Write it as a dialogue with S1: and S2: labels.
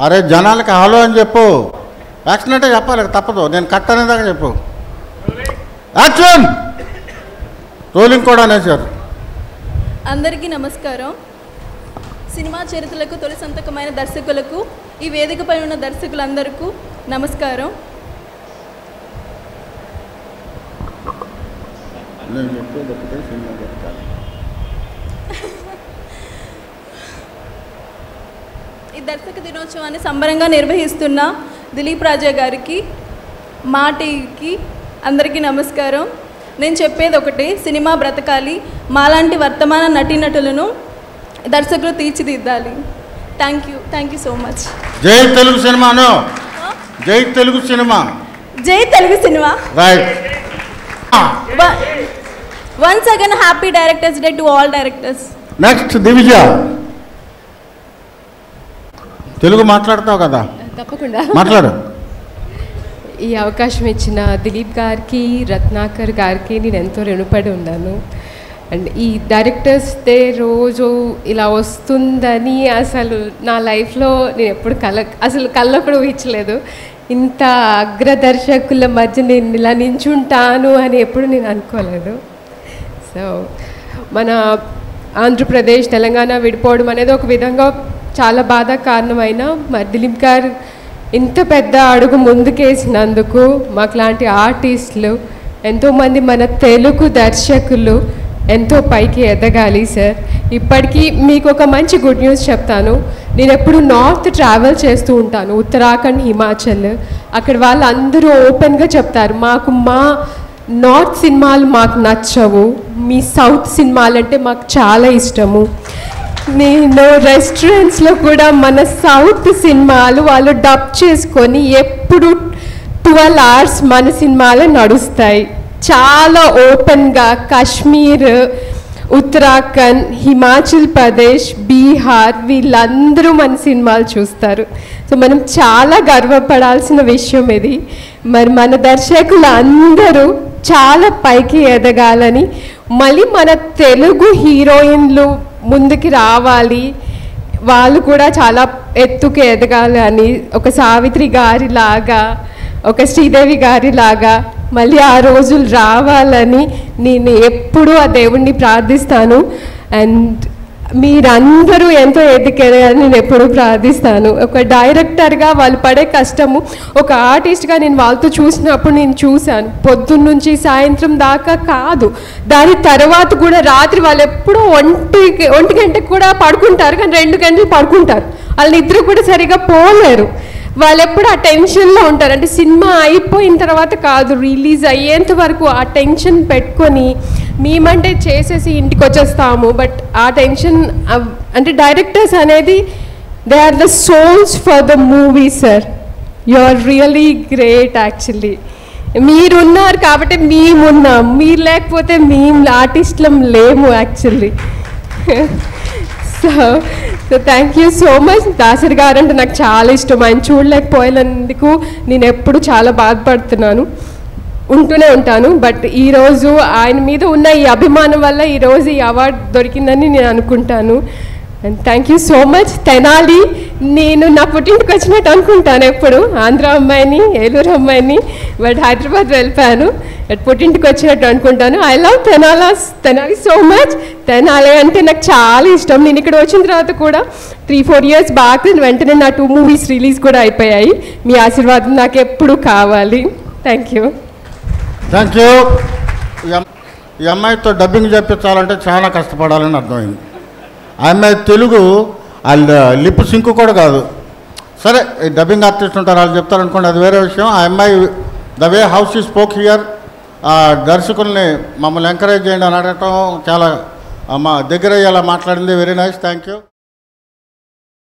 S1: అరే జనాలకి హలో అని చెప్పు. యాక్షన్ అంటే చెప్పాలి, తప్పదు. నేను కట్ అనేదాకా చెప్పు. యాక్షన్. రోలింగ్ కూడా అనేసారు.
S2: అందరికీ నమస్కారం. సినిమా చరిత్రలకు తొలి సంతకమైన దర్శకులకు, ఈ వేదికపై ఉన్న దర్శకులందరికీ నమస్కారం. ఈ దర్శక దినోత్సవాన్ని సంబరంగా నిర్వహిస్తున్న దిలీప్ రాజా గారికి, మా టీకి అందరికీ నమస్కారం. నేను చెప్పేది ఒకటి, సినిమా బ్రతకాలి, మాలాంటి వర్తమాన నటీనటులను దర్శకులు తీర్చిదిద్దాలి. Thank you so much.
S1: జై తెలుగు సినిమాను. జై తెలుగు సినిమా.
S2: జై Telugu cinema.
S1: Right.
S2: Once again happy directors day to all directors.
S1: Next Divija. Telugu మాట్లాడతావు కదా?
S3: తప్పకుండా
S1: మాట్లాడు.
S3: ఈ అవకాశం ఇచ్చిన దిలీప్ గారికి, రత్నాకర్ గారికి నేను ఎంతో రుణపడి ఉన్నాను. అండ్ ఈ డైరెక్టర్స్ డే రోజు ఇలా వస్తుందని అసలు నా లైఫ్లో నేను ఎప్పుడు కళ్ళ కూడా ఊహించలేదు. ఇంత అగ్రదర్శకుల మధ్య నేను ఇలా నించుంటాను అని ఎప్పుడు నేను అనుకోలేదు. సో మన ఆంధ్రప్రదేశ్, తెలంగాణ విడిపోవడం అనేది ఒక విధంగా చాలా బాధ కారణమైన మరి దిలీప్ గారు ఇంత పెద్ద అడుగు ముందుకేసినందుకు మాకులాంటి ఆర్టిస్టులు ఎంతోమంది మన తెలుగు దర్శకులు ఎంతో పైకి ఎదగాలి సార్. ఇప్పటికీ మీకు ఒక మంచి గుడ్ న్యూస్ చెప్తాను. నేను ఎప్పుడు నార్త్ ట్రావెల్ చేస్తూ ఉంటాను, ఉత్తరాఖండ్, హిమాచల్. అక్కడ వాళ్ళందరూ ఓపెన్గా చెప్తారు, మాకు మా నార్త్ సినిమాలు మాకు నచ్చవు, మీ సౌత్ సినిమాలు అంటే మాకు చాలా ఇష్టము. నేను రెస్టారెంట్స్లో కూడా మన సౌత్ సినిమాలు వాళ్ళు డబ్ చేసుకొని ఎప్పుడు 12 hours మన సినిమాలే నడుస్తాయి. చాలా ఓపెన్గా కాశ్మీర్, ఉత్తరాఖండ్, హిమాచల్ ప్రదేశ్, బీహార్ వీళ్ళందరూ మన సినిమాలు చూస్తారు. సో మనం చాలా గర్వపడాల్సిన విషయం ఇది. మరి మన దర్శకులు అందరూ చాలా పైకి ఎదగాలని, మళ్ళీ మన తెలుగు హీరోయిన్లు ముందుకి రావాలి, వాళ్ళు కూడా చాలా ఎత్తుకు ఎదగాలి అని, ఒక సావిత్రి గారి లాగా, ఒక శ్రీదేవి గారి లాగా మళ్ళీ ఆ రోజులు రావాలని నేను ఎప్పుడూ ఆ దేవుణ్ణి ప్రార్థిస్తాను. అండ్ మీరందరూ ఎంతో ఎదిగారని నేను ఎప్పుడూ ప్రార్థిస్తాను. ఒక డైరెక్టర్గా వాళ్ళు పడే కష్టము, ఒక ఆర్టిస్ట్గా నేను వాళ్ళతో చూసినప్పుడు నేను చూశాను. పొద్దున్న నుంచి సాయంత్రం దాకా కాదు, దాని తర్వాత కూడా రాత్రి వాళ్ళు ఎప్పుడూ ఒంటి గంటకు కూడా పడుకుంటారు, కానీ 2 గంటలు పడుకుంటారు. వాళ్ళ నిద్ర కూడా సరిగా పోలేరు. వాళ్ళు ఎప్పుడు ఆ టెన్షన్లో ఉంటారు. అంటే సినిమా అయిపోయిన తర్వాత కాదు, రిలీజ్ అయ్యేంత వరకు ఆ టెన్షన్ పెట్టుకొని, మేమంటే చేసేసి ఇంటికి వచ్చేస్తాము, బట్ ఆ టెన్షన్. అంటే డైరెక్టర్స్ అనేది they are the souls for the movie sir. You are really great. Actually మీరున్నారు కాబట్టి మేమున్నాం, మీరు లేకపోతే మేము ఆర్టిస్టులం లేము actually. So thank you so much. Dasari గారు అంటే నాకు చాలా ఇష్టం. ఆయన చూడలేకపోయినందుకు నేను ఎప్పుడు చాలా బాధపడుతున్నాను, ఉంటూనే ఉంటాను. బట్ ఈరోజు ఆయన మీద ఉన్న ఈ అభిమానం వల్ల ఈరోజు ఈ అవార్డు దొరికిందని నేను అనుకుంటాను. And thank you so much. Tenali, నేను నా పుట్టింటికి వచ్చినట్టు అనుకుంటాను ఎప్పుడు. ఆంధ్ర అమ్మాయిని, ఏలూరు అమ్మాయిని, బట్ హైదరాబాద్ వెళ్ళిపోయాను. పుట్టింటికి వచ్చినట్టు అనుకుంటాను. I love Tenali so much. Tenali అంటే నాకు చాలా ఇష్టం. నేను ఇక్కడ వచ్చిన తర్వాత కూడా 3-4 years బ్యాక్ వెంటనే నా 2 movies రిలీజ్ కూడా అయిపోయాయి. మీ ఆశీర్వాదం నాకు ఎప్పుడు కావాలి. Thank you.
S1: Thank you. ఈ అమ్మాయితో డబ్బింగ్ చెప్పించాలంటే చాలా కష్టపడాలని అర్థమైంది. ఆ అమ్మాయి తెలుగు లిప్ సింక్ కూడా కాదు. సరే, ఈ డబ్బింగ్ ఆర్టిస్ట్ ఉంటారు, వాళ్ళు చెప్తారనుకోండి, అది వేరే విషయం. ఆ అమ్మాయి the way how she spoke here, దర్శకుల్ని మమ్మల్ని ఎంకరేజ్ చేయండి అని అడగటం, చాలా మా దగ్గర అయ్యేలా మాట్లాడింది. Very nice. Thank you.